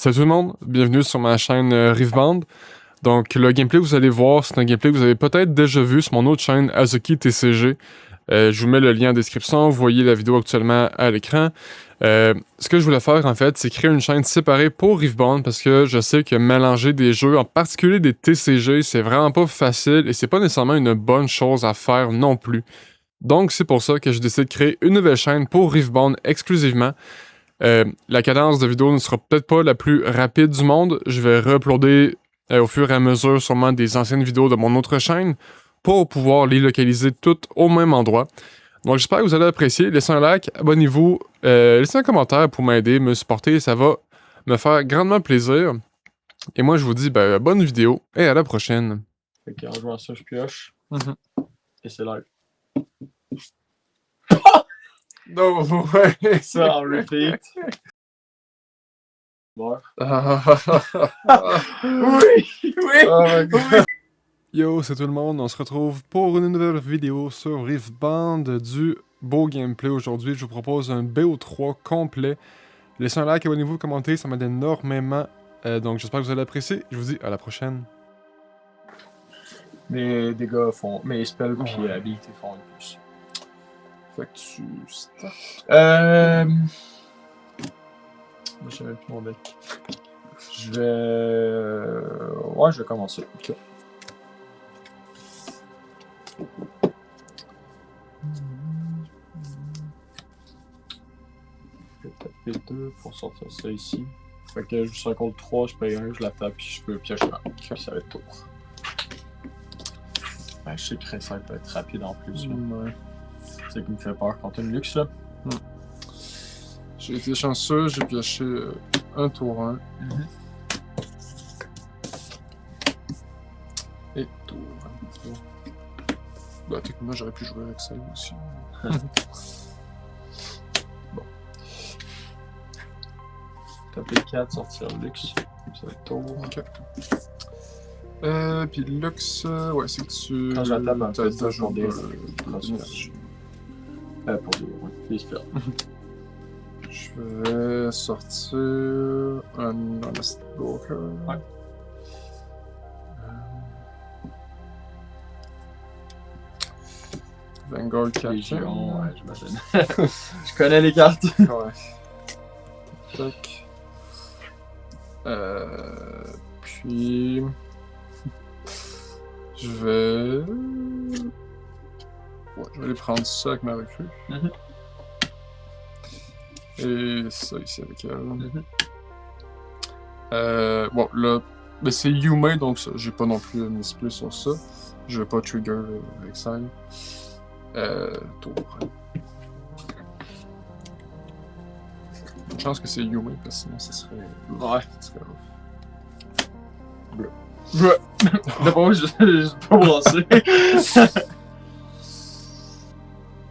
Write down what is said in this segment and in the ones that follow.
Salut tout le monde, bienvenue sur ma chaîne Riveband. Donc le gameplay que vous allez voir, c'est un gameplay que vous avez peut-être déjà vu sur mon autre chaîne Azuki TCG. Je vous mets le lien en description, vous voyez la vidéo actuellement à l'écran. Ce que je voulais faire en fait, c'est créer une chaîne séparée pour Riveband parce que je sais que mélanger des jeux, en particulier des TCG, c'est vraiment pas facile et c'est pas nécessairement une bonne chose à faire non plus. Donc c'est pour ça que j'ai décidé de créer une nouvelle chaîne pour Riveband exclusivement. La cadence de vidéo ne sera peut-être pas la plus rapide du monde. Je vais re-uploader au fur et à mesure sûrement des anciennes vidéos de mon autre chaîne pour pouvoir les localiser toutes au même endroit. Donc j'espère que vous allez apprécier. Laissez un like, abonnez-vous, laissez un commentaire pour m'aider, me supporter. Ça va me faire grandement plaisir. Et moi je vous dis bonne vidéo et à la prochaine. Fait qu'en jouant ça, je pioche. Et c'est live. Non, ouais. Ça en repeat. Bon. Oui, oui. Yo, c'est tout le monde, on se retrouve pour une nouvelle vidéo sur Riveband du beau gameplay. Aujourd'hui, je vous propose un BO3 complet. Laissez un like, abonnez-vous, commentez, ça m'aide énormément. Donc j'espère que vous allez apprécier. Je vous dis à la prochaine. Mes dégâts font. Mes spells pis habilités font un plus. Fait que tu starts. Moi, je sais même plus mon deck. Je vais. Ouais, je vais commencer. Ok. Je vais taper 2 pour sortir ça ici. Fait que je suis sur 3, je paye 1, je la tape, puis je peux piocher un. Puis ça va être tour. Ben, je sais que ça peut être rapide en plus. Ouais. C'est ça qui me fait peur quand t'as une luxe là. J'ai été chanceux, j'ai pioché un tour 1. Et tour 1. Bah, techniquement, j'aurais pu jouer avec ça aussi. Bon. Taper 4, sortir luxe. Ça va être tour. Ok. Puis luxe, ouais, c'est que tu. Quand j'attaque, en fait, déjà pour des d'énergie. Pour des spells. Je vais sortir un Honest Broker. Ouais. Vanguard Captain. Légion, ouais, j'imagine. Je connais les cartes. Ouais. Tac. Puis. Je vais. Ouais, je vais aller prendre ça avec ma recrue. Et ça ici avec elle. Bon, là, ben c'est Yume, donc j'ai pas non plus mis plus sur ça. Je vais pas trigger avec ça. Tour. Une chance que c'est Yume, parce que sinon ça serait. Ouais. Ça serait rough. Bleu. D'abord, je vais pas brasser.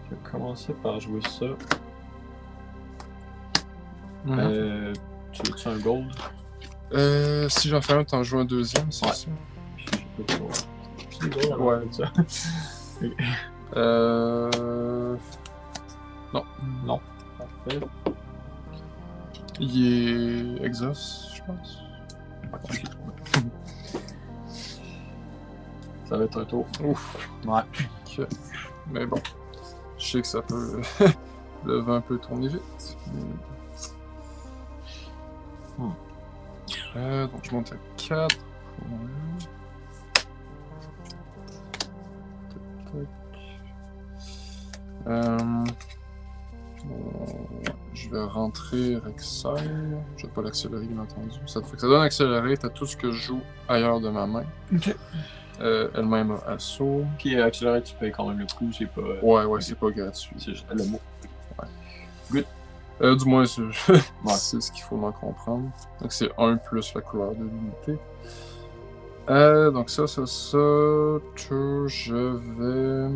Je vais commencer par jouer ça. Tu veux-tu un gold? Si j'en fais un, t'en joues un deuxième, c'est ça? Je peux pas. Tu des golds? Ouais. Ça. Non. Non. Parfait. Il est exhaust, je pense. Ça va être un tour. Ouf. Ouais. Okay. Mais bon, je sais que ça peut le vent peut tourner vite. Donc je monte à 4. Je vais rentrer Rexile. Je vais pas l'accélérer, bien entendu. Ça fait que ça donne accéléré, t'as tout ce que je joue ailleurs de ma main. Ok. Elle-même a assaut. Puis accéléré, tu payes quand même le coup, c'est pas. Ouais, c'est pas gratuit. C'est juste le mot. Ouais. Good. Du moins, c'est c'est ce qu'il faut en comprendre. Donc c'est 1 plus la couleur de l'unité. Donc ça. Je vais.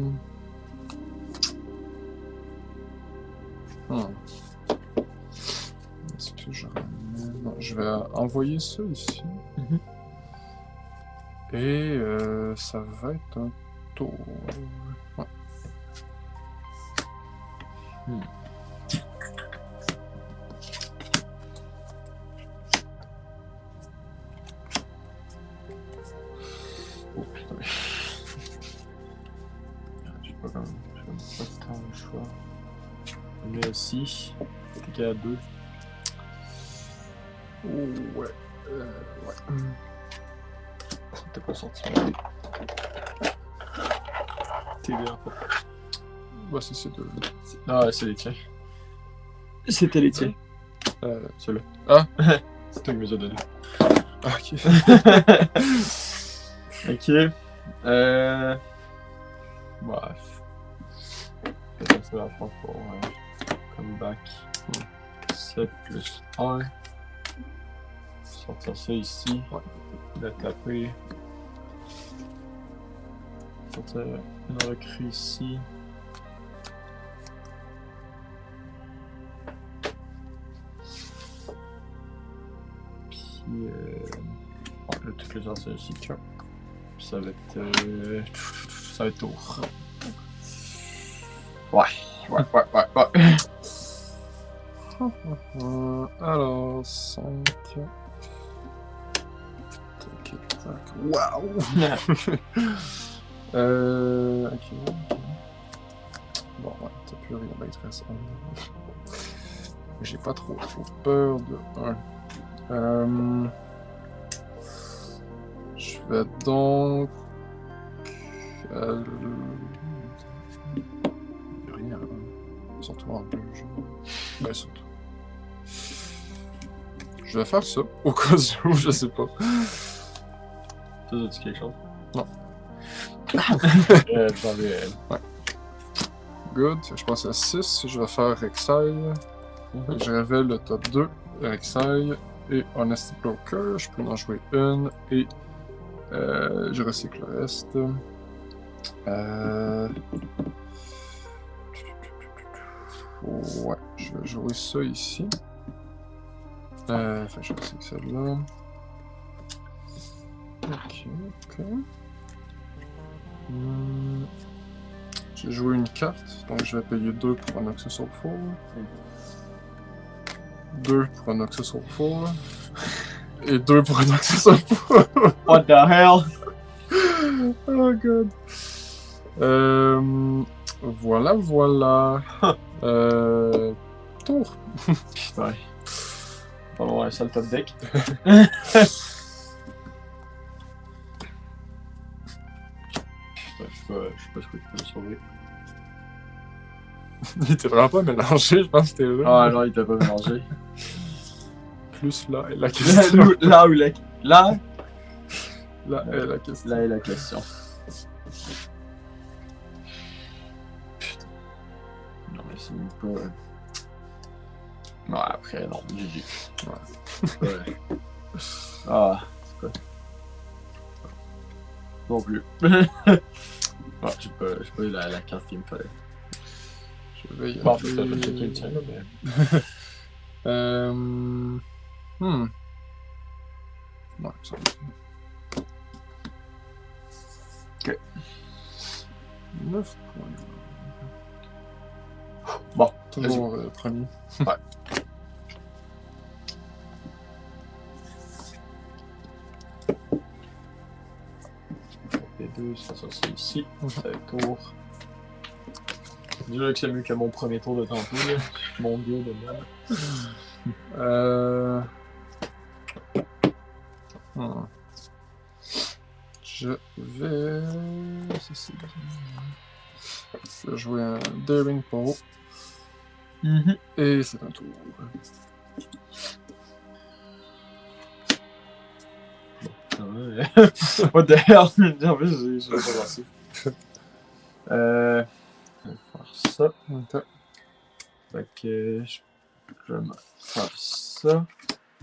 Est-ce que je ramène. Non, je vais envoyer ça ici. Et ça va être un tour. Ouais. ici. T'es qu'à 2. Oh, ouais. Ouais. T'es pas sorti. T'es bien pas. Bah, c'est ces deux. Ah, c'est les tiens. C'était les tiens. Ceux-là. Ah! C'est toi qui me les as donnés. Ah, ok. Ok. Bref. Peut-être ça va faire pour comeback. 7 plus 1. Sortir ça ici. Le taper. Sortir une recrue ici. Puis là, toutes les sortir ici. Puis ça va être. Ça va être tour. Ouais. Alors, 5. Ok, tac. Waouh! Ok. Bon, ouais, t'as plus rien d'intéressant. J'ai pas trop peur de 1. Je vais donc. Rien. Surtout en bleu. Ben, surtout. Je vais faire ça, au cas où, je sais pas. Ça, as-tu quelque chose? Non. J'en vais. Ouais. Good. Je passe à 6. Je vais faire Exile. Je révèle le top 2. Exile et Honesty Broker. Je peux en jouer une et je recycle le reste. Ouais, je vais jouer ça ici. Enfin, je recycle celle-là. Ok. J'ai joué une carte, donc je vais payer 2 pour un Oxus of 4. 2 pour un Oxus of 4. Et 2 pour un Oxus of 4. What the hell? Oh god. Voilà. Tour. Putain. On va avoir un seul top deck. Je sais pas ce que tu peux le sauver. Il était vraiment pas mélangé, je pense que c'était là. Ah non, il t'a pas mélangé. Plus là est la question. Là où la. Là Là est la question. Là est la question. Putain. Non, mais c'est même pas. Non, après, non, GG. Ouais. Ah, c'est pas. Non plus. Ah, j'ai pas eu la carte qu'il me fallait. Je vais y Bon, aller. je vais checker le tien, là, mais. Ouais, ça va. Ok. 9 points. Bon, toujours premier. Ouais. Les deux, ça c'est ici. Ça va être tour. Déjà que c'est mieux que mon premier tour de tantôt, là. Mon dieu de merde. Je vais. Je vais jouer un Daring Paw. Et c'est un tour. What the hell? En plus, j'ai pas pensé. Je vais faire ça. Okay. Fait que je vais faire ça.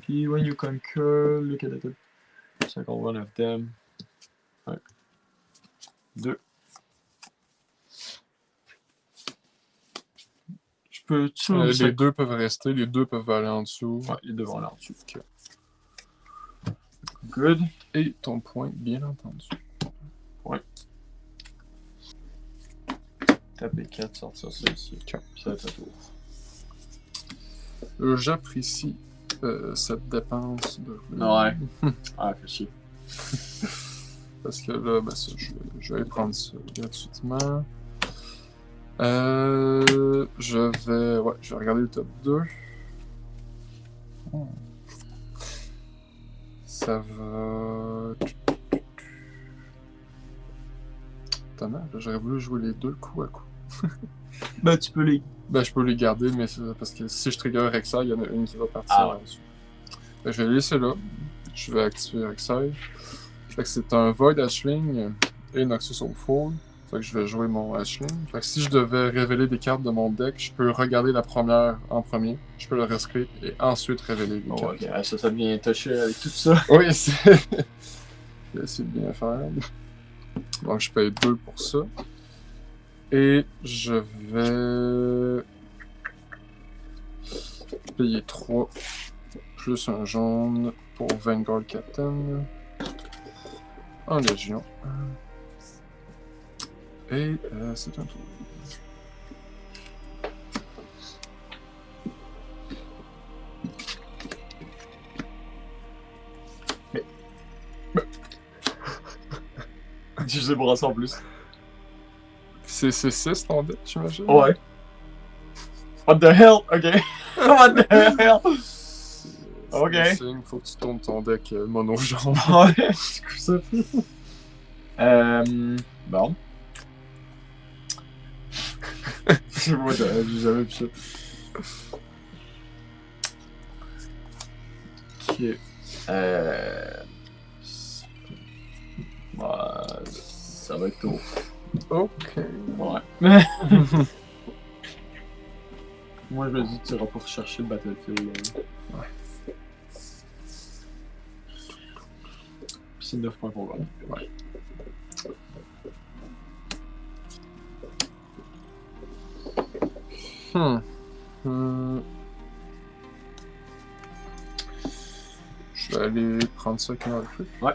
Puis when you conquer, look at the second one of them. 1, 2. Je peux les deux peuvent rester, les deux peuvent aller en dessous. Ouais, les deux vont aller en dessous. Okay. Good. Et ton point, bien entendu. Ouais. Taper 4, sortir ça ici. Okay. Puis ça va être à tour. J'apprécie cette dépense de. Ouais. Ah, fait chier. Parce que là, ben ça, je vais prendre ça gratuitement. Je vais regarder le top 2. Ça va... Attends, là, j'aurais voulu jouer les deux coup à coup. Ben, tu peux les. Ben, je peux les garder, mais c'est parce que si je trigger Rek'Sai, il y en a une qui va partir Ah ouais. en dessous. Ben, je vais les laisser là. Je vais activer Rek'Sai. Fait que c'est un Void Ashling et Noxus Soulful. Fait que je vais jouer mon Ashling. Fait que si je devais révéler des cartes de mon deck, je peux regarder la première en premier, je peux le rescrire et ensuite révéler les Oh, cartes. ok, ça devient touché avec tout ça. Oui, c'est. Je vais essayer de bien faire. Donc je paye 2 pour ça. Et je vais payer 3 plus un jaune pour Vanguard Captain en Légion. Et c'est un tour. Je sais pour ça en plus. C'est 6 ton deck, j'imagine? Ouais. What the hell? Ok. What the hell? Ok. Il faut que tu tournes ton deck mono jaune. Ouais, c'est quoi ça? Bon. Moi, j'ai jamais vu ça. Ok. Bah, ça va être tôt. Ok. Ouais. Moi, je me dis, tu iras pas rechercher le Battlefield. Ouais. Puis c'est 9 points pour gagner. Ouais. Je vais aller prendre ça qui m'a pris. Ouais.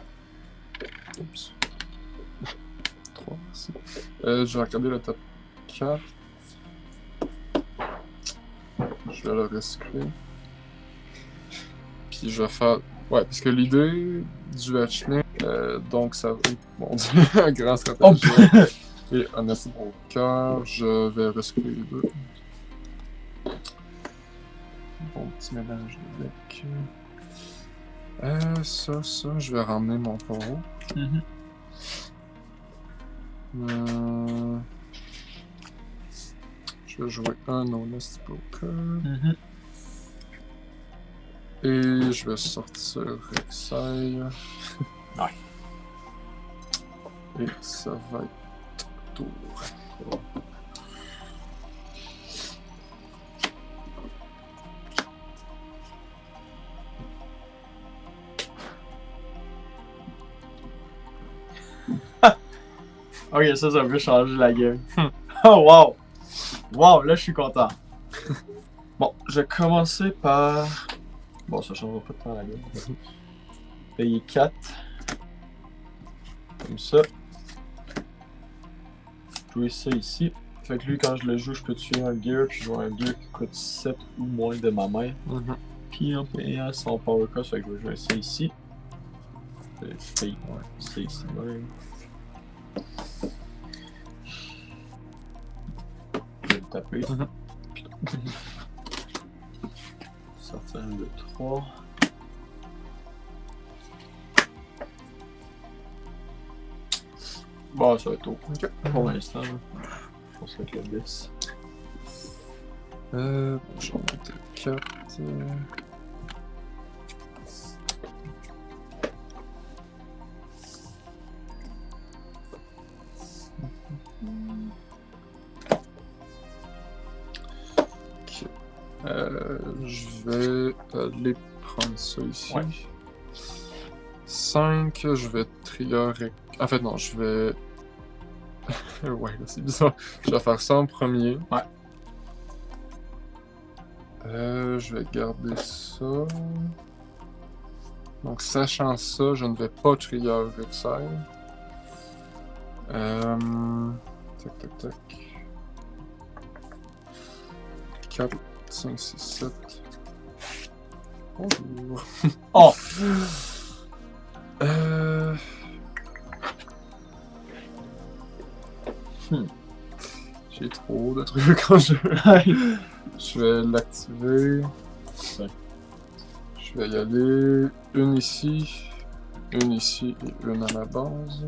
Oups. 3, merci. Je vais regarder le top 4. Je vais le rescrire. Puis je vais faire... Ouais, parce que l'idée du hatchling, donc ça va être, mon dieu, un grand stratège. Et un assez bon cœur, je vais rescrire les deux. Bon petit mélange de deck. Ça, je vais ramener mon taureau. Je vais jouer un Honest Broker. Et je vais sortir Rek'Sai. Ouais. Et ça va être tour. Ok, ça peut changer la game. Oh wow! Wow, là je suis content. Bon, je vais commencer par... Bon, ça changera pas de temps la game. Payer 4. Comme ça. Jouer ça ici. Fait que lui, quand je le joue, je peux tuer un gear, puis jouer un gear qui coûte 7 ou moins de ma main. Puis en payant son power cost, fait que je vais jouer ça ici. Je paye ça ici même. Je vais le taper. Sortir un de 3. Bon, ça va être tôt. Ok. Pour l'instant, je pense que le 10. Je vais monter 4. Ok. Je vais aller prendre ça ici. Ouais. 5, je vais trigger. En fait, non, je vais. Ouais, là, c'est bizarre. Je vais faire ça en premier. Ouais. Je vais garder ça. Donc, sachant ça, je ne vais pas trigger Rek'Sai. Tac, tac, tac. 4, 5, 6, 7. Bonjour. Oh! J'ai trop truc quand je veux. Je vais l'activer. Ouais. Je vais y aller. Une ici et une à ma base.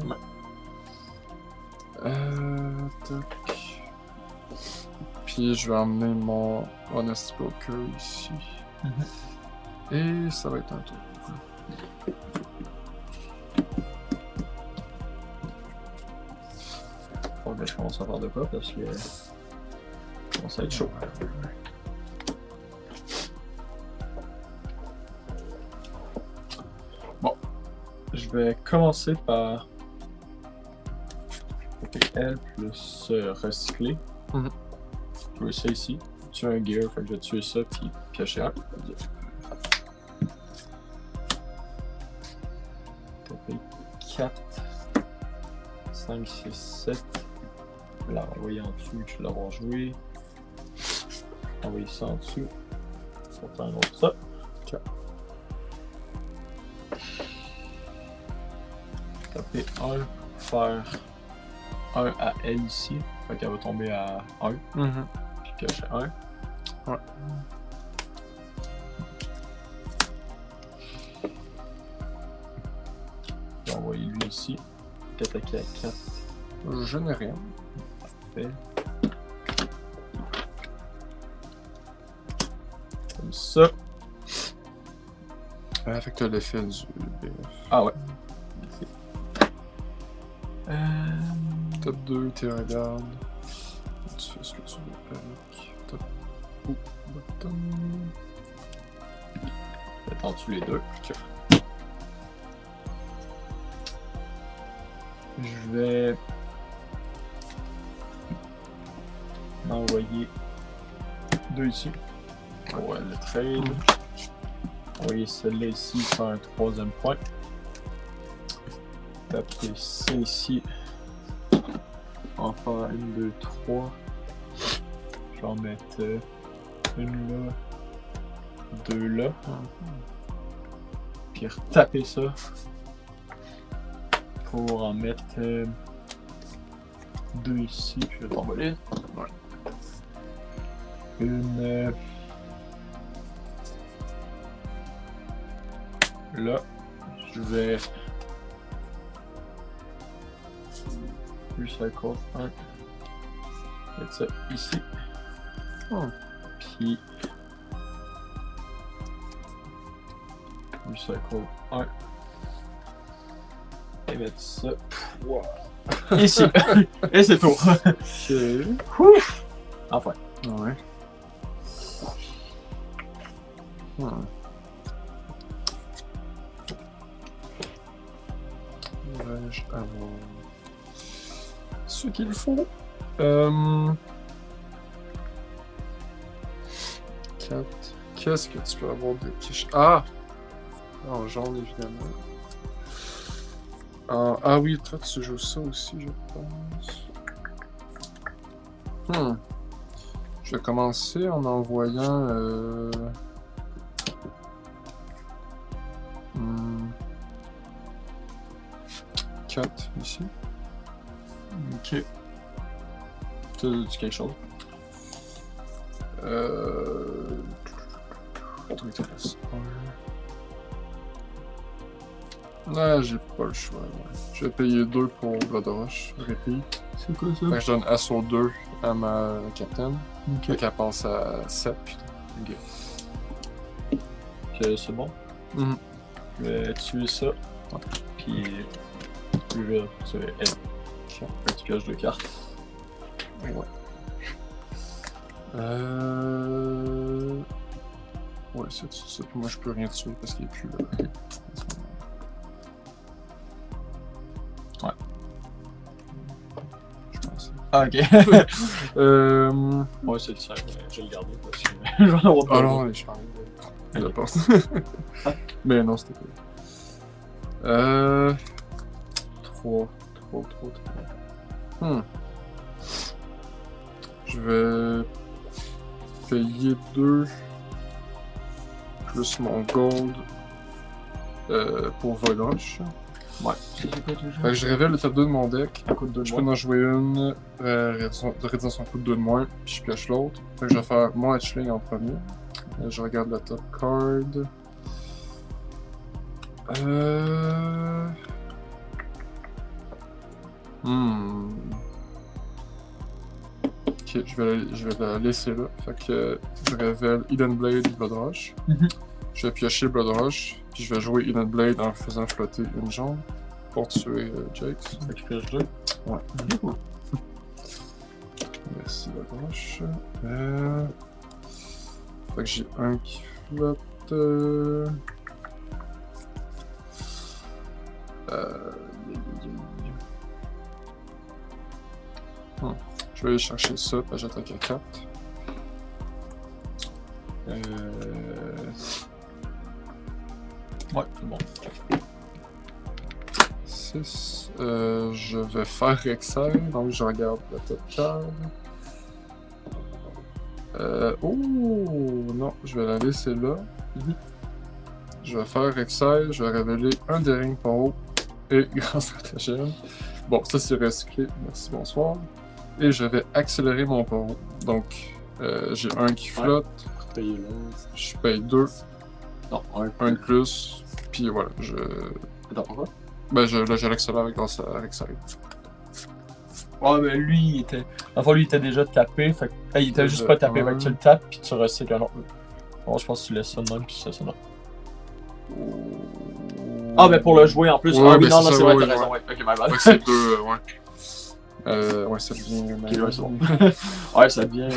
Tac. Puis je vais emmener mon Honest Broker ici. Et ça va être un tour. Faut que je commence à faire de quoi parce que. Ça va être chaud. Bon. Je vais commencer par. L plus recycler. Je veux ça ici. Tu as un gear, fait que je vais tuer ça puis cacher un. Taper 4, 5, 6, 7. Je vais la renvoyer en dessous, je vais l'avoir joué. Envoyer ça en dessous. Ça va faire un autre ça. Okay. Taper 1 pour faire 1 à elle ici. Fait qu'elle va tomber à 1. Puis cacher 1. Ouais. Je vais envoyer lui ici. Attaquer à 4. Je n'ai rien. Parfait. Comme ça. Fait que t'as l'effet du BF. Ah ouais. T'as 2, tu regardes. Tu fais ce que tu veux avec. T'as. Oh, bottom. Peut-être en dessous les deux. Ok. Je vais m'envoyer 2 ici. Ouais, le trade. Envoyer celle-là ici, faire un 3e point. Taper ça ici. En faire 1, 2, 3. Je vais en mettre une là, 2 là. Puis retaper ça. Pour en mettre 2 ici, puis je vais t'envoler. Ouais. Une là, je vais recycle 1. Mettre ça ici. Puis recycle 1. Et mettre ça ici. Et c'est tout. Ok. Enfin. Ouais. Vais-je avoir ce qu'il faut? 4. Qu'est-ce que tu peux avoir de quiche? Ah! En jaune, évidemment. Ah oui, toi, tu joues ça aussi, je pense. Je vais commencer en envoyant... 4 ici. Ok. Tu as quelque chose? Toi, il te reste un. Ah, j'ai pas le choix. Ouais. Je vais payer 2 pour Bloodrush. Repeat. C'est quoi ça? Fait que je donne assaut 2 à ma capitaine. Ok. Fait qu'elle passe à 7. Ok. C'est bon. Je vais tuer ça. Puis je vais tuer elle. Fait que tu pioches 2 cartes. Ouais. Ouais, c'est ça. Puis moi, je peux rien tuer parce qu'il est plus là. Ouais. Je pense. Ah, ok. Ouais, c'est le 5. Je vais le garder parce que je vais en avoir Ah non, je parlais de la porte. Mais non, c'était pas. 3. Je vais payer 2 plus mon gold pour Voidrush. Ouais. Ça, c'est quoi déjà? Fait que je révèle le top 2 de mon deck. Un coup de deux de Je peux moins. en jouer une, réduisant son coût de 2 de moins, puis je pioche l'autre. Fait que je vais faire mon hatchling en premier. Je regarde la top card. Ok, je vais la laisser là. Fait que je révèle Eden Blade Blood Rush. Je vais piocher Blood Rush, puis je vais jouer Eden Blade en faisant flotter une jambe pour tuer Jax. Fait que je pioche deux. Ouais. Merci Blood Rush. Fait que j'ai un qui flotte. Je vais aller chercher ça, puis j'attaque à 4. Ouais, c'est bon. 6. Je vais faire Exile, donc je regarde la top card. Oh non, je vais la laisser là. Je vais faire Exile, je vais révéler un Daring Paro et Grand Stratagème. Bon, ça c'est recyclé, merci, bonsoir. Et je vais accélérer mon Paro. Donc, j'ai un qui flotte, Payer l'autre. je paye 2, Non, un de plus, puis voilà, je. Attends, pourquoi? Ben, là, je l'accélère grâce à Exile. Ouais, mais lui, il était. Enfin, lui, il était déjà tapé. Fait que. Il était juste Déjà pas tapé. un. Fait que tu le tapes, puis tu recycles un autre. Bon, je pense que tu laisses ça de même, puis ça, c'est non. Ah, ben pour le jouer en plus. Ouais, ah oui, ben non, c'est c'est ça, vrai, ouais, t'as raison. Ouais, ok, my bad. Fait que c'est 2, ouais. Ouais, ça devient. Ok, ouais, c'est bon. Ouais, ça devient.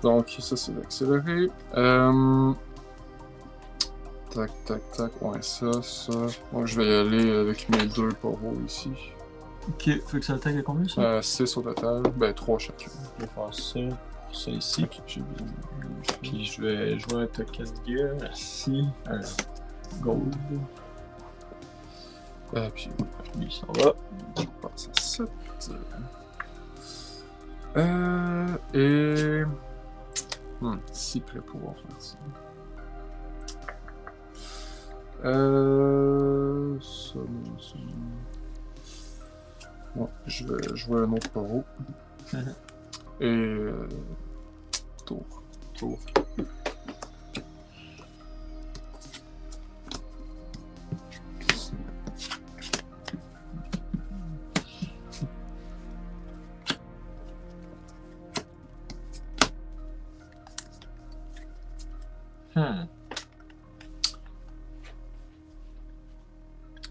Donc, ça, c'est l'accéléré. Tac, tac, tac. Ouais, ça. Donc, je vais y aller avec mes 2 poros ici. Ok, fait que ça attaque à combien ça? 6 au total. Ben, 3 chacun. Je vais faire ça pour ça ici. Ok, j'ai bien. Puis je vais jouer un token gear ici. Gold. Puis, Lui, il s'en va. on passe à 7. Et. Si prêt pour pouvoir faire ça. Ça, non, ça. Ouais, je vais jouer un autre paro. Et. Tour.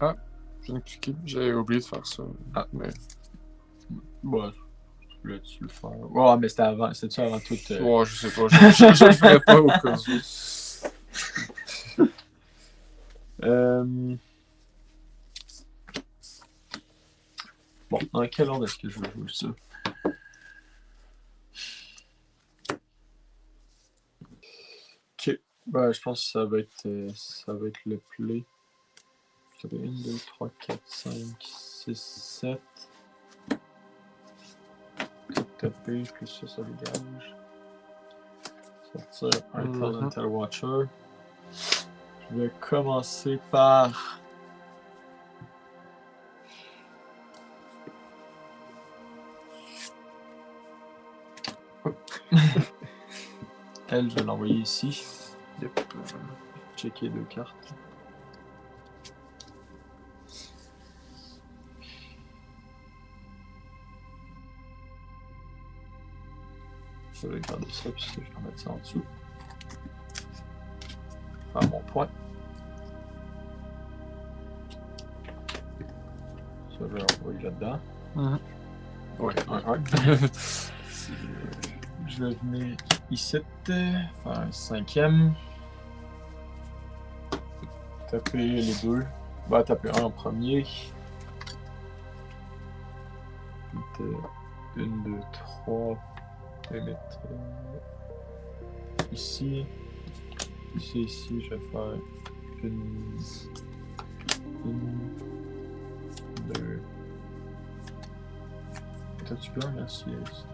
Ah, je viens de cliquer. J'avais oublié de faire ça. Ah. Mais. Ouais, voulais-tu le faire? Ouais, mais c'était avant. C'était-tu avant tout? Ouais, je sais pas. Je le ferais pas au cas où. Bon, dans quel ordre est-ce que je veux jouer ça? Ok. Ben, je pense que ça va être le play. Ça va être 1, 2, 3, 4, 5, 6, 7. Taper, puis ça dégage. Sortir un Tormental Watcher. Je vais commencer par. Elle, je vais l'envoyer ici. Yep. Checker 2 cartes. Je vais garder ça, puis je vais mettre ça en dessous. Faire mon point. Ça, je vais l'envoyer là-dedans. Ouais. Je vais venir ici, faire un 5e. Taper les 2. Bah, taper un en premier. 1, 2, 3. Je vais mettre ici. Ici, je vais faire une 2. T'as-tu peur, merci,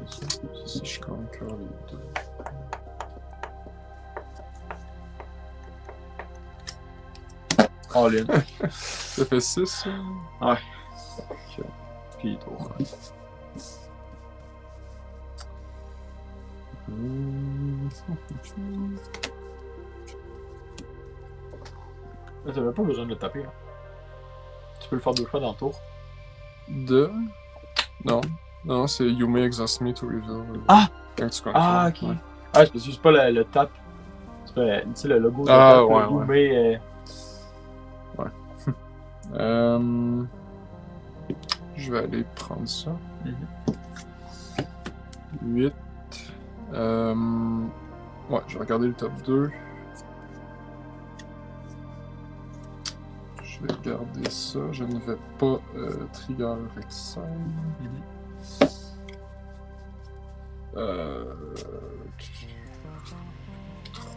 c'était ça? Si je conquer les 2. All in. Ça fait 6. Ouais. Puis tour. Mais t'avais pas besoin de le taper. Hein. Tu peux le faire 2 fois dans le tour. Non. Non, c'est You may exhaust me to reveal. Ah! Quand tu contrôles. Ah, ok. Ouais. Ah, c'est parce que c'est pas le tap. C'est pas, tu sais, le logo de Ah, tap, ouais, le You ouais. may. Je vais aller prendre ça. Mhm. 8. Ouais, je vais regarder le top 2. Je vais garder ça. Je ne vais pas trigger Rek'Sai. Mhm.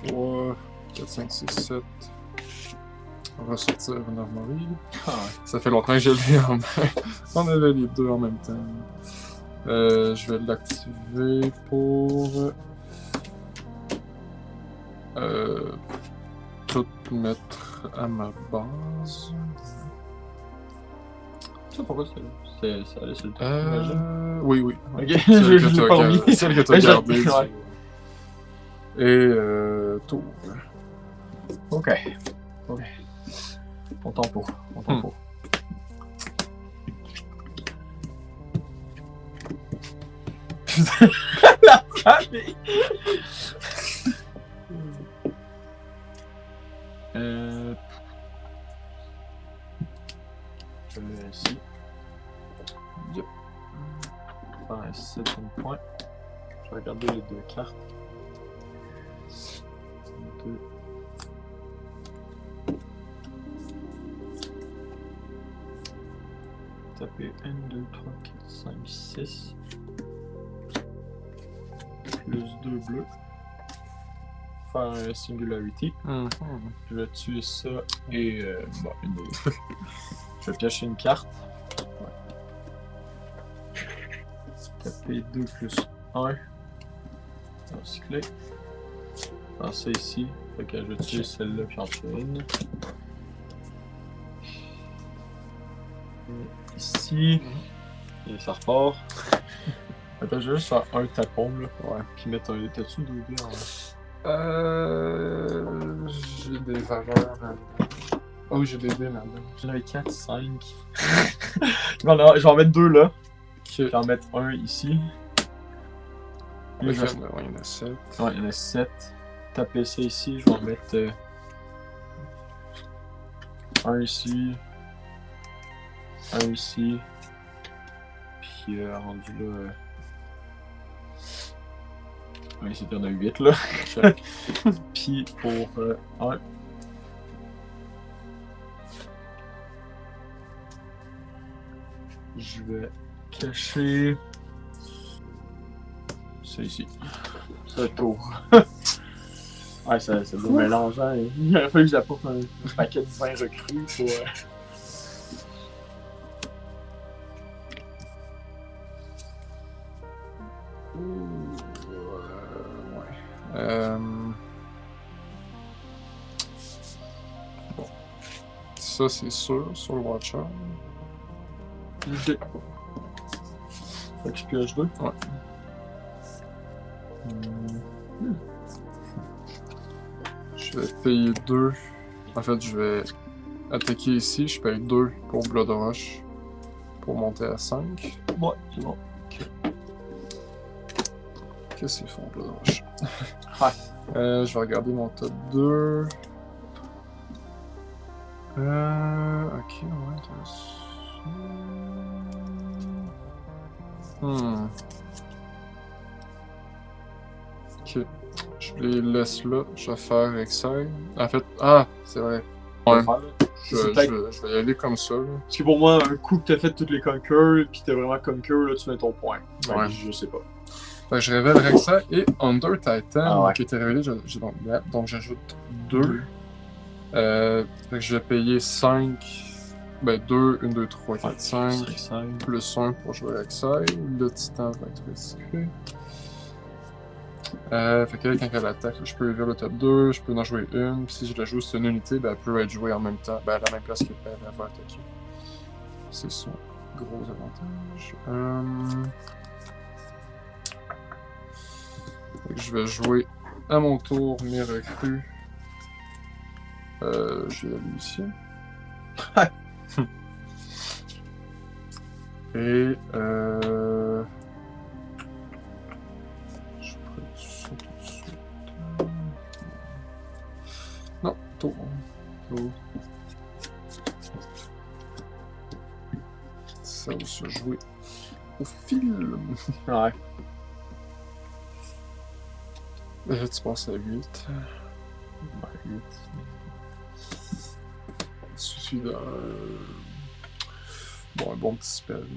3, 4, 5, 6, 7. On va sortir une armoire. Ah, Ça fait longtemps que je l'ai en main. On avait les deux en même temps. Je vais l'activer pour tout mettre à ma base. tu sais pourquoi ça allait sur le top, j'imagine? Oui. Ok, Celle je que l'ai t'as pas gar- remis. celle que t'as Mais je- gardée. ouais. Et tour. Ok. On t'en pour. La famille! Je l'ai ici. Yep. Faire un 7 point. Je vais regarder les 2 cartes. 2. Taper 1, 2, 3, 4, 5, 6. Plus 2 bleus. Faire un singularity. Je vais tuer ça et bon, je vais piocher une carte. Taper 2 plus 1. Recycler. Faire ça ici. Fait que je vais tuer celle-là puis en tuer une. Ici. Et ça repart. Attends, je vais juste faire un tapon là. Ouais. Puis mettre un. T'as-tu 2 dés en. J'ai des valeurs. Oh, j'ai des dés là-dedans. J'en avais 4, 5. Je vais en mettre 2 là. Je Ok. vais en mettre un ici. Puis Ouais, je vais- il y en a 7. Ouais, il y en a 7. Taper ça ici, je vais en mettre un ici. Un ici. Puis rendu là. Ouais, ici, il y en a 8 là. Puis pour 1. Je vais cacher ça ici. Ça tour. Ouais, c'est beau mélangeant. Il aurait fallu que j'apporte un paquet de vin recru pour. Ouais. Bon. Ça, c'est sûr, sur le Watcher. Ok. Fait que je pioche 2. Ouais. Je vais payer 2. En fait, je vais attaquer ici. Je paye 2 pour Blood Rush. Pour monter à 5. Ouais, c'est bon. Qu'est-ce qu'ils font, Blood Rush? Ouais. Je vais regarder mon top 2. Ok, ouais, Ok. Je les laisse là. Je vais faire Exile. En fait, c'est vrai. Ouais. Je vais y aller comme ça. Là. Parce que pour moi, un coup que t'as fait toutes les conquers, pis t'as vraiment conquer, là, tu mets ton point. Ouais. Je sais pas. Fait que je révèle Rexa et Under Titan Ah ouais. qui était révélé. Donc j'ajoute 2. Fait que je vais payer 5. Ben 2, 1, 2, 3, 4, 5. Plus 1 pour jouer Rexa. Le Titan va être recyclé. Fait que quand elle attaque, je peux ouvrir le top 2, je peux en jouer une, puis si je la joue sur une unité, ben, elle peut être jouée en même temps, ben, à la même place qu'elle va attaquer. C'est son gros avantage. Fait que je vais jouer à mon tour mes recrues. Je vais aller ici. Et je pourrais ça tout de suite. Non, tour. Tour. Ça va se jouer au film. Ouais. Là, tu passes à 8. Ouais, 8. Il suffit d'un. Bon, un bon petit spell.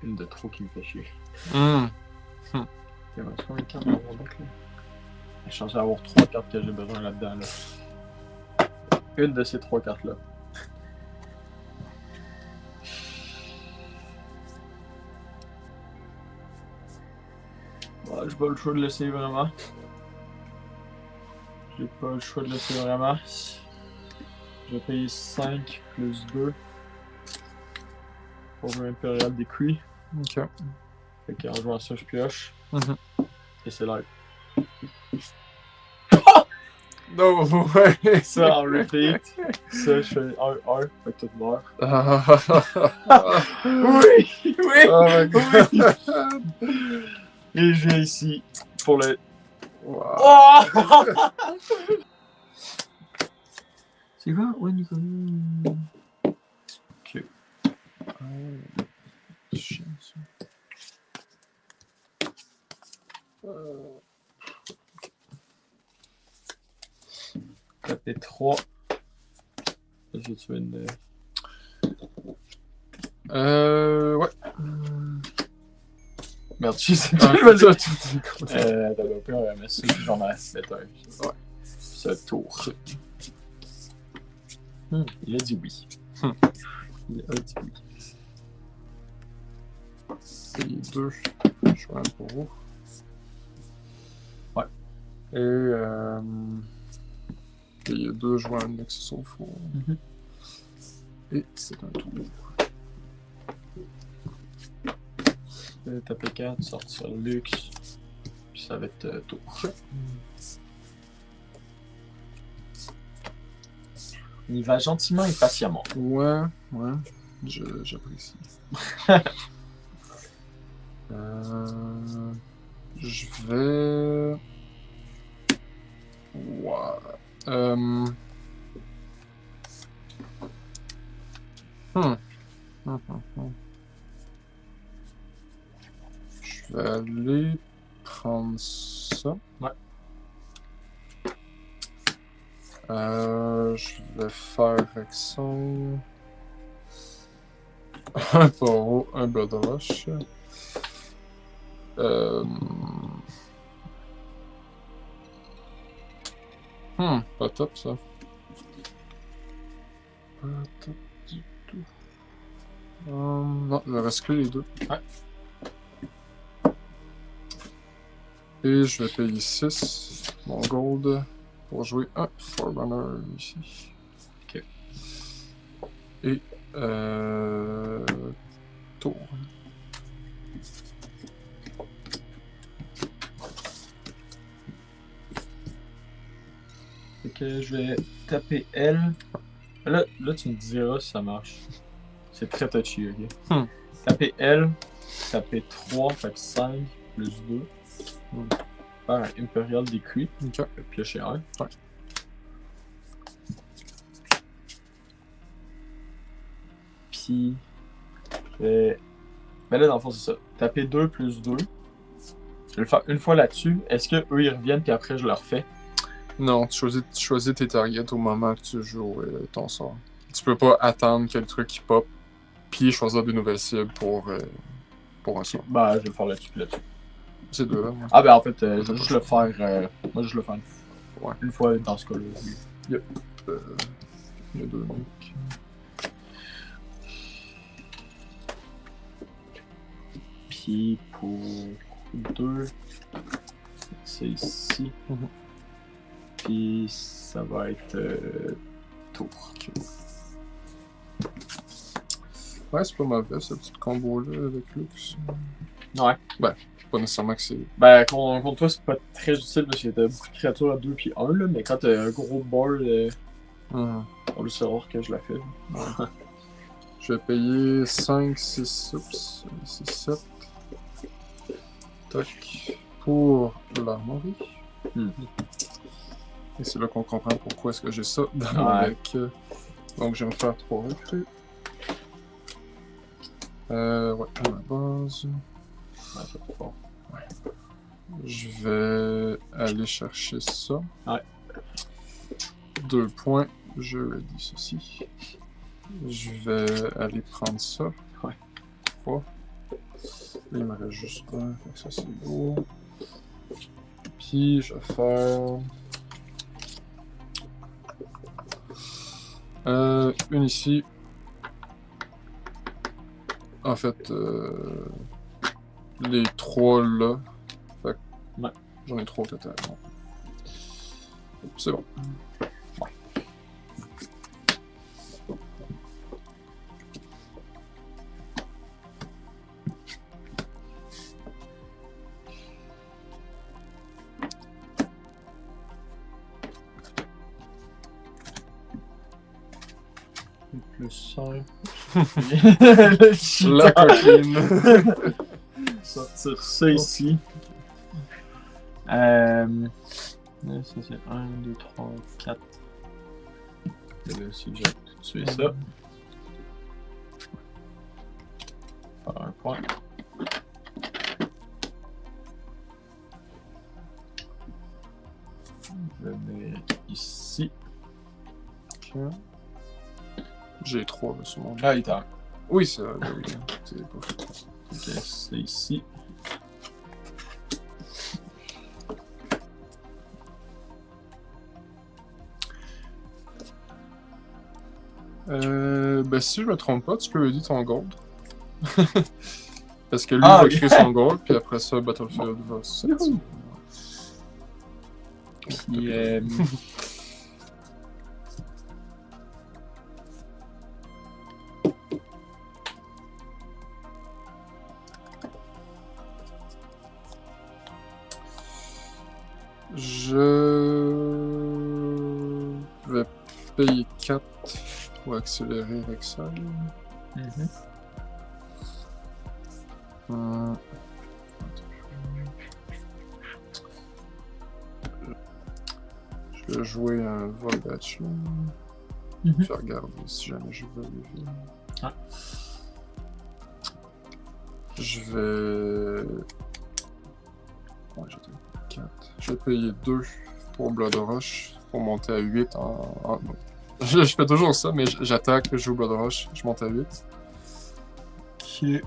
Une de trop qui me fait chier. Hum. Il y a une carte dans mon deck là. Je suis censé avoir 3 cartes que j'ai besoin là-dedans. Là. Une de ces 3 cartes là. Ouais, j'ai pas le choix de laisser vraiment. J'ai pas le choix de laisser vraiment. Je vais payer 5 plus 2 pour un Imperial Decree. Ok. Fait qu'en jouant ça, je pioche. Mhm. Et c'est live. Non, ouais. Ça en repeat. Ça, je fais 1-1. Fait que tout meurt. Oui! Oui! Oh my god. Oui! Et je viens ici pour le. Wow. Oh! C'est quoi? Ouais, Nicolas. Ok. Chiant, ça. Taper 3. J'ai tué une. Ouais. Merde, je sais Ah, plus. ça, tu dis quoi? T'avais pas un MS, j'en ai fait un. Ouais. Ce tour. Il a dit oui. Il a dit oui. Payer 2. Je vois un pour vous. Ouais. Et payer 2, je vois un Nexus au four. Et c'est un tour. Taper 4, sortir luxe. Puis ça va être tour. Il va gentiment et patiemment. Ouais, ouais. J'apprécie. Je vais. Ouais. Je vais aller prendre ça. Ouais. Je vais faire action. Un poro, un Blood Rush. Pas top ça. Pas top du tout. Non, il va reste que les deux. Ouais. Et je vais payer 6 mon gold pour jouer un Forerunner ici. Ok. Et tour. Fait que je vais taper L. Là, tu me diras si ça marche. C'est très touchy, ok? Taper L, taper 3, fait que 5 plus 2. Faire un Imperial Decree. Ok. Piocher un. Ouais. Puis. Mais là, dans le fond, c'est ça. Taper 2 plus 2. Je vais le faire une fois là-dessus. Est-ce que eux ils reviennent puis après je le refais? Non, tu choisis tes targets au moment que tu joues ton sort. Tu peux pas attendre que le truc qui pop, puis choisir de nouvelles cibles pour un sort. Bah, je vais le faire là-dessus puis là-dessus. C'est deux là. Ah, ben en fait, je vais juste le faire. Moi, je le fais une fois dans ce cas-là. Yep. Il y a deux mecs. Puis pour 2, c'est ici. Mhm. Puis ça va être tour. Ouais, c'est pas mauvais, ce petit combo-là avec Lux. Ouais. Pas nécessairement que c'est. Ben, contre toi, c'est pas très utile parce que t'as beaucoup de créatures à 2 puis 1, là, mais quand t'as un gros board, Mhm. on le savoir que je la fais. Je vais payer 5, 6, 7. Toc. Pour l'armoirie. Mhm. Et c'est là qu'on comprend pourquoi est-ce que j'ai ça dans mon deck. Donc je vais me faire 3 recrues. Ouais, à ma base. Ouais, c'est trop fort. Je vais aller chercher ça. Ouais. 2 points. Je redis ceci. Je vais aller prendre ça. Ouais. 3. Là, il me reste juste un. Fait que ça, c'est beau. Puis, je vais faire... une ici. En fait, les 3 là. Fait que ouais. J'en ai 3 au total. Bon. C'est bon. Ouais. Plus 5. La coquine. Sortir ça ici. Là, ça c'est 1, 2, 3, 4. Et là aussi, j'ai tout tué ça. Faire un point. Je vais venir ici. Ok. J'ai 3 là sur mon deck. Ah, il est en. Oui, c'est vrai. Oui, c'est pas fou. Ok, c'est ici. Ben si je me trompe pas, tu peux aider ton gold. Parce que lui Ah, va ok. créer son gold, puis après ça, Battlefield va sortir. Puis, Je vais payer 4 pour accélérer avec ça. Je vais jouer un Volbatch là. Je vais regarder si jamais je veux le vivre. Ah. Je vais. Ouais, j'ai 4. Je vais payer 2 pour Blood Rush pour monter à 8 en... Je fais toujours ça, mais j'attaque, je joue Blood Rush, je monte à 8. Ok.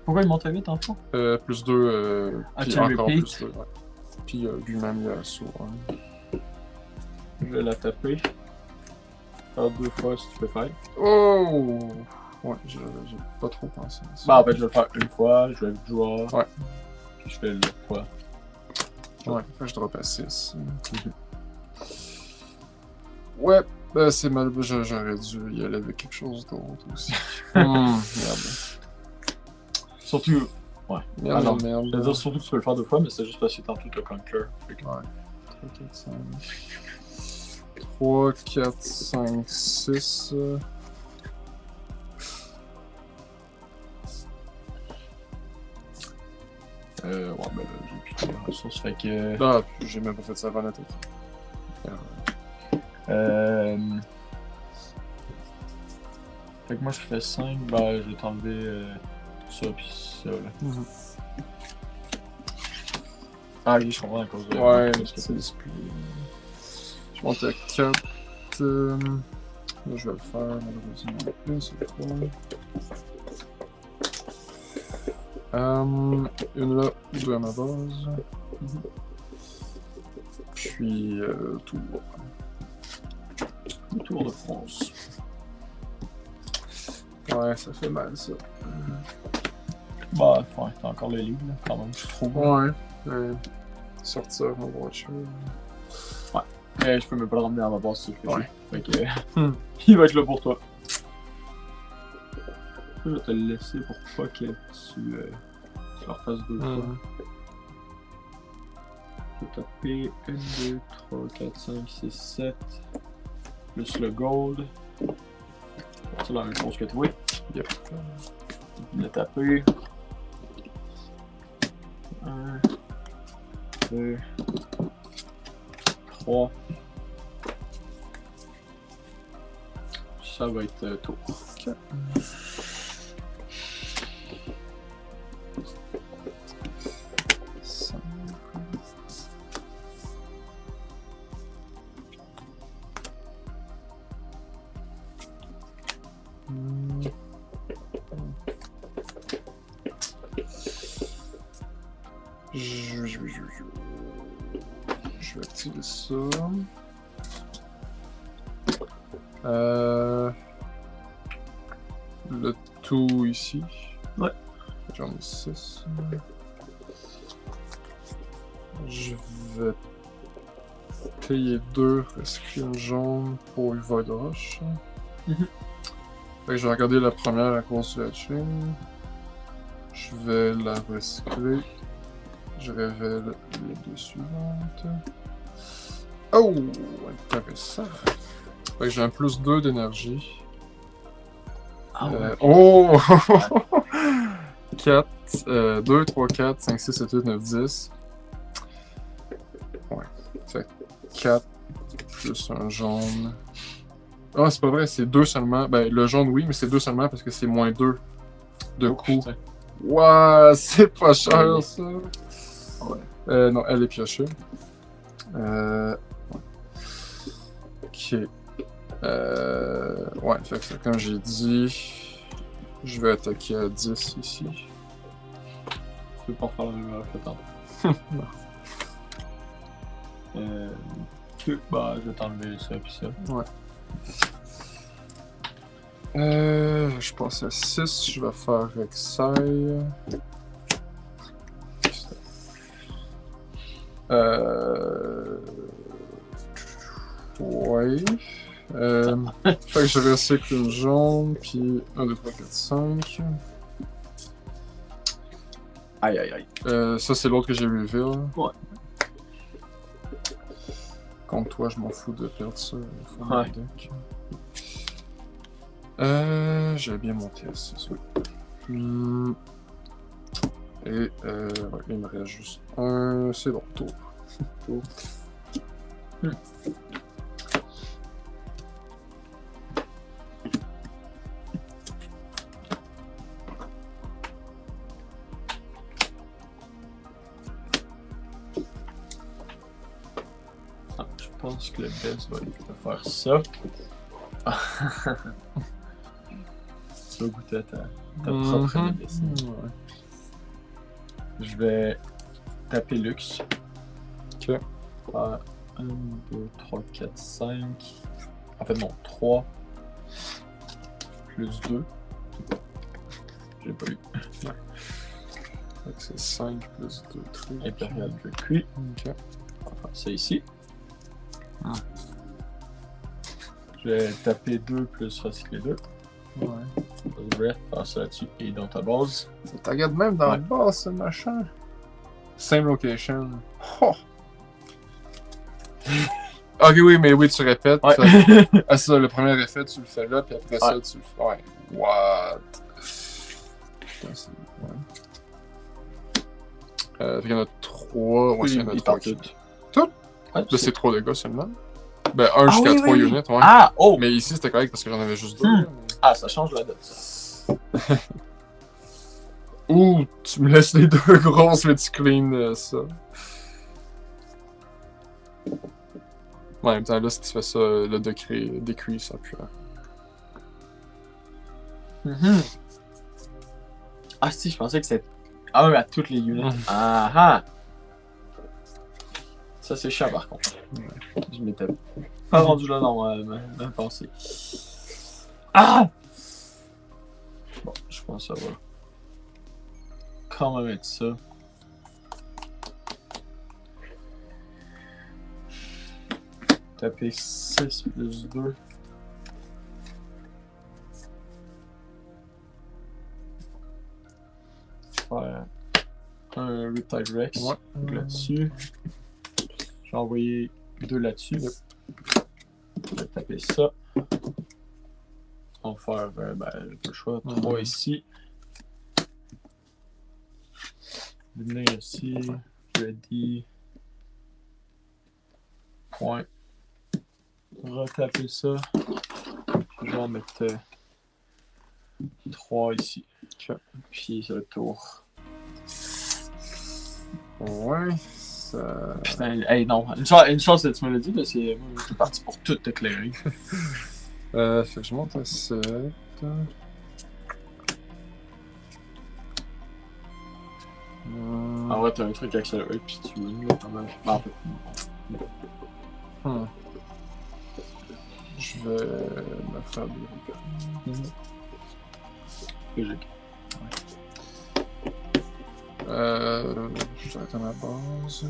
Pourquoi il monte à 8 en fond? Plus 2, puis tu encore repeat? plus 2. Ouais. Puis lui-même, il a assaut. Hein. Je vais la taper. Faire 2 fois si tu peux faire. Oh! Ouais, j'ai pas trop pensé à ça. Bah, en fait, je vais le faire une fois, je vais le jouer. Ouais. Puis je fais l'autre fois. Ouais, fait que je drop à 6. Ouais, ben c'est mal. J'aurais dû y aller avec quelque chose d'autre aussi. Merde. Surtout. Ouais. Merde, Ah non, merde. je veux dire surtout que tu peux le faire 2 fois, mais c'est juste parce que tantôt t'as Conquer. Ouais. 3, 4, 5. 3, 4, 5, 6. Ouais, ben là, j'ai plus de ressources, fait que. Ah, j'ai même pas fait ça avant la tête. Fait que moi je fais 5, ben je vais t'enlever ça pis ça là. Ah oui, je comprends à cause de. Ouais, parce que c'est l'esprit. Je monte à 4. Là, je vais le faire, malheureusement. Une seule fois. Une là, 2 à ma base. Puis tout. Le tour de France. Ouais, ça fait mal, ça. Bah, ouais, t'as encore le livre, là, quand même, je trouve. Ouais. Sortir ma voiture. Mais je peux même pas le ramener à ma base si je fais Ouais. chier. Fait que, il va être là pour toi. Je vais te le laisser pour pas que tu le refasses 2 fois. Je vais taper 1, 2, 3, 4, 5, 6, 7. Plus le gold. C'est la même chose que toi. Yep. Le taper. 1, 2, 3. Ça va être tour. Ok. Je vais activer ça. Le tout ici. Ouais. J'en ai 6. Je vais payer 2 rescreen jaune pour une void rush. Fait que je vais regarder la première à cause du hatching. Je vais la recycler. Je révèle les 2 suivantes. Oh! Intéressant. Fait que j'ai un plus 2 d'énergie. Ah ouais. Oh! 4, 2, 3, 4, 5, 6, 7, 8, 9, 10. Ouais. Fait 4 plus un jaune. Ah, c'est pas vrai, c'est 2 seulement. Ben, le jaune, oui, mais c'est 2 seulement parce que c'est moins 2 de coup. Waouh, c'est pas cher Ouais. ça. Ouais. Non, elle est piochée. Ok. Ouais, fait que comme j'ai dit, je vais attaquer à 10 ici. Tu veux pas faire la même erreur que tantôt. Non. Bah, je vais t'enlever ça puis ça. Ouais. Je passe à 6, je vais faire Exile. Ouais. Fait que je recycle une jaune, puis 1, 2, 3, 4, 5. Aïe aïe aïe. Ça, c'est l'autre que j'ai reveal. Ouais. Contre toi, je m'en fous de perdre ça. Ouais. Deck. J'ai bien monté à 6, oui. Et ouais, il me reste juste un. C'est bon, tour. Tour. Ah, je pense que le best va être de faire ça. Tu vas goûter à ta propre médecine. Ouais. Je vais taper Lux. Ok. Faire 1, 2, 3, 4, 5. En fait, non, 3. Plus 2. J'ai pas eu. Fait que c'est 5 plus 2 trucs. Impérial de cuit. Ok. On va faire ça ici. Je vais taper 2 plus recycler 2. Ouais. Breath, faire ça là-dessus et dans ta base. Ça regarde même dans Ouais. le bas, ce machin. Same location. Oh! Ok, oui, mais oui, tu répètes. Ouais. Ah, ça, le premier effet, tu le fais là, puis après ça, tu le fais. Ouais. What? Putain, c'est. Ouais. Fait qu'il y en a 3. Ouais, il y en a Il 3. part tout. Tout? Ouais, Là, c'est 3 dégâts seulement. Ben, 1 Ah jusqu'à oui, 3 oui, oui. units, ouais. Ah, oh! Mais ici, c'était correct parce que j'en avais juste 2. Ah, ça change la date, ça. Ouh, tu me laisses les 2 grosses, mais tu clean ça. Ouais, en même temps, là, si tu fais ça, le décrit, ça pue. Ah, si, je pensais que c'était. Ah, ouais, à toutes les units. Ah ah! Ça, c'est chiant par contre. Ouais. Je m'étais pas rendu là dans ma pensée. Ah! je pense que ça va quand même être ça. Taper 6 plus 2. Faire un Riptide Rex là-dessus. J'ai envoyé 2 là-dessus. Yep. Je vais taper ça. On va faire j'ai pas le choix, 3 ici. Venir ici. Ready. Point. Retaper ça. Je vais en mettre 3 ici. Ok. Puis c'est le tour. Ouais, ça. Putain, hey non, une chance que tu me l'as dit, parce que moi je suis parti pour tout éclairer. Fait que je monte à 7. En vrai, t'as un truc accéléré, puis tu win là, quand même. En fait, Je vais me faire des repères. logique. Je vais être à ma base.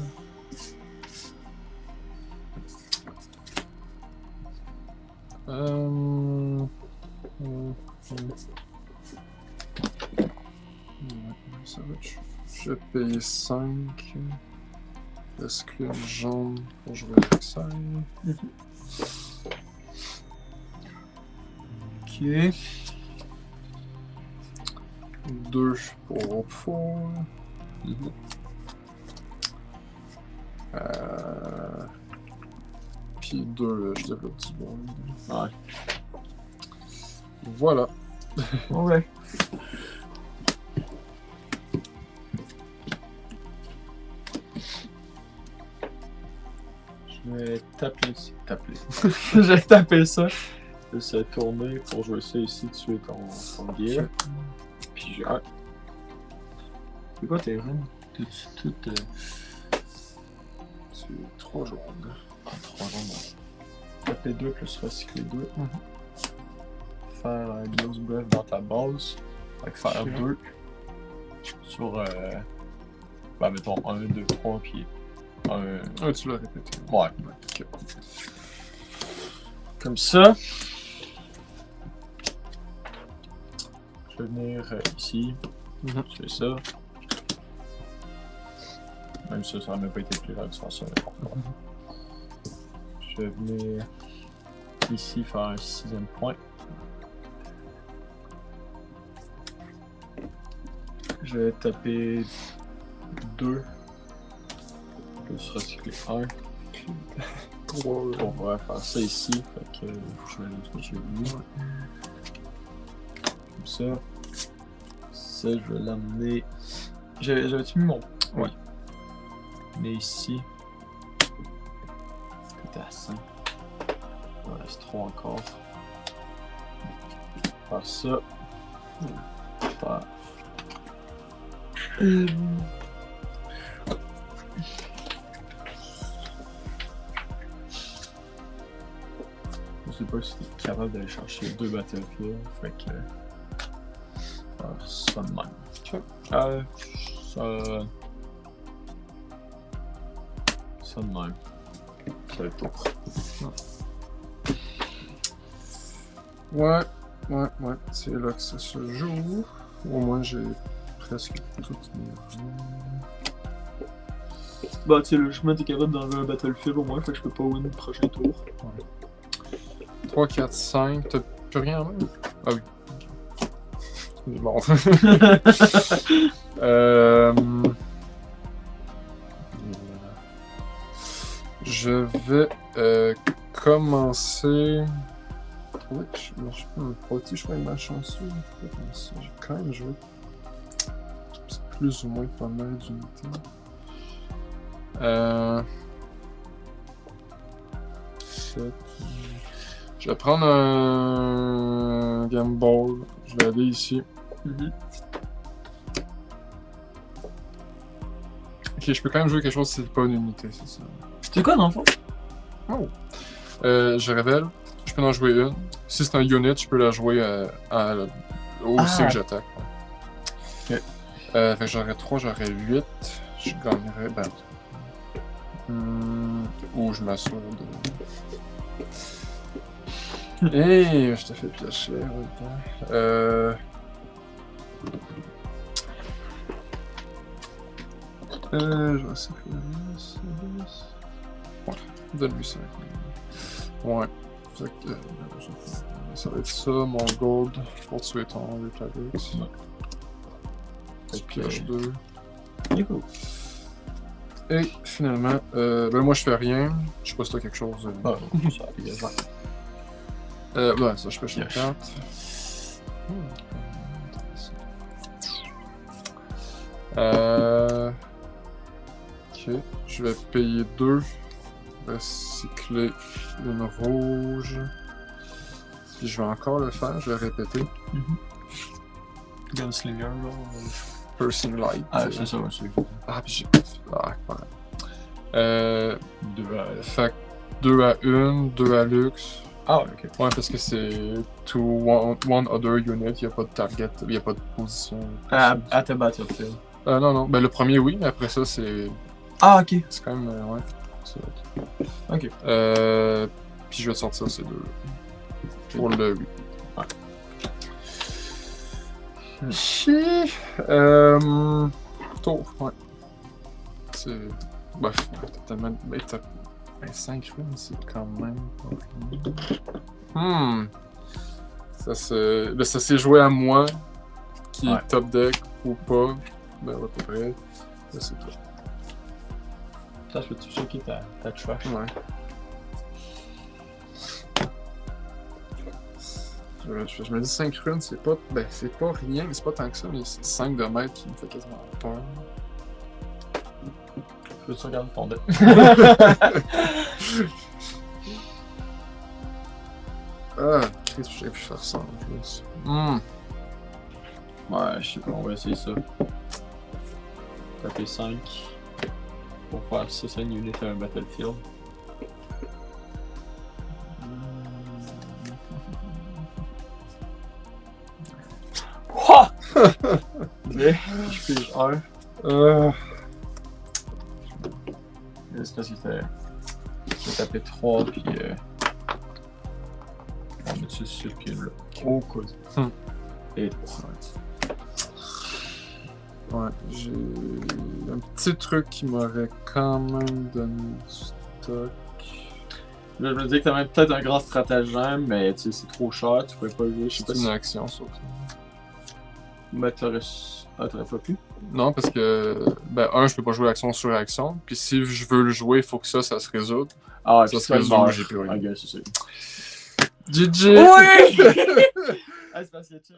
Ça va être... Je vais payer 5. Exclure jaune pour jouer avec ça. Ok. 2 pour Hopeful. Puis 2, je développe du bon. Ouais. Voilà. Ouais. Je vais taper. Je vais taper ça. Je vais se tourner pour jouer ça ici, tuer ton gear. Puis j'ai. Ah. C'est quoi tes runes? Tout. C'est 3 jaunes. 3 jaunes. Taper 2 plus recycler 2. Faire un Ghost Breath dans ta base. Fait que faire 2 sur. Mettons 1, 2, 3, puis 1. Ah, tu l'as répété. Ouais. Ok. Comme ça. Je vais venir ici. Je fais ça. Même ça n'a même pas été plus grave de faire ça. Je vais venir ici faire un 6e point. Je vais taper 2. Plus recycler 1. 3. On va faire ça ici. Fait que je vais aller switcher lui. Comme ça. Ça, je vais l'amener. J'avais-tu mis mon. Ouais. Mais ici. C'était à 5. Il en reste 3 encore. Faire ça. Faire. Je sais pas si t'es capable d'aller chercher 2 Battlefield. Fait que. Faire ça de même. Ok. Ça de même. C'est le tour. Ouais. C'est là que ça se joue. Au moins, j'ai presque toutes mes runes. Bah, tu sais, logiquement, t'es capable d'enlever un Battlefield au moins, fait que je peux pas win le prochain tour. 3, 4, 5. T'as plus rien en main? Ah oui. Bon. Je vais commencer. Ouais, je suis mal chanceux. J'ai quand même joué plus ou moins pas mal d'unités. Je vais prendre un Gamble. Je vais aller ici. Ok, je peux quand même jouer quelque chose si c'est pas une unité, c'est ça. C'est quoi dans le fond? Oh! Je révèle. Je peux en jouer une. Si c'est un unit, je peux la jouer au C que j'attaque. Ouais. Fait que j'aurais 3, j'aurais 8. Je gagnerais. Ou je m'assure de. Hey, je te fais piocher en même temps. Je vais essayer de faire ça. Ouais, donne-lui ça. Ouais. Fait que, ça va être ça, mon gold, pour tuer ton Retarix. Ok. Pioche 2. Cool. Et finalement, moi je fais rien. Je sais pas si t'as quelque chose. Ah, ça fait bien. Ouais, ça, je pêche une Yes. carte. Ok, je vais payer 2. Recycler une rouge. Puis je vais encore le faire, je vais répéter. Gunslinger, là. Piercing Light. Ah, c'est ça, c'est. Ah, puis j'ai pas fait. Ah, voilà. 2 à. Fait 2 à 1, 2 à luxe. Ah, ok. Ouais, parce que c'est to one other unit, il n'y a pas de target, il n'y a pas de position. À ta battlefield. Non, ben le premier oui, mais après ça c'est Ah, ok. c'est quand même, ouais. C'est Ok. puis je vais te sortir ces deux pour le 8. Ouais. Chi. Tour, ouais. C'est. Bref, t'as tellement. Ben, t'as. 5 runes, c'est quand même pas rien. Ça s'est joué à moi, qui est top deck ou pas. Ben, à peu près. Là, c'est toi. Ça, je peux-tu checker ta trash? Ouais. Je me dis 5 runes, c'est pas. Ben, c'est pas rien, mais c'est pas tant que ça, mais c'est 5 de mètre qui me fait quasiment peur. Peux-tu regarder ton deck? Ah, Christ, j'aurais pu faire ça en plus. Ouais, je sais pas, on va essayer ça. Taper 5. Pour faire 6 unit à un battlefield. Wouah! Je pige 1. C'est parce que je vais taper 3 puis on va mettre ce circuit là. Au coude. Et 3. Ouais, j'ai un petit truc qui m'aurait quand même donné du stock. Je me dis que t'as même peut-être un grand stratagème, mais tu sais, c'est trop cher, tu pourrais pas le jouer. Je sais pas C'est une si. action surtout. Mais t'aurais pas pu. Non, parce que, je peux pas jouer action sur action. Puis si je veux le jouer, il faut que ça se résout. Ah, Ça puis se résout, j'ai plus rien. Ok, c'est ça. GG! Oui! Ah, c'est parce que tu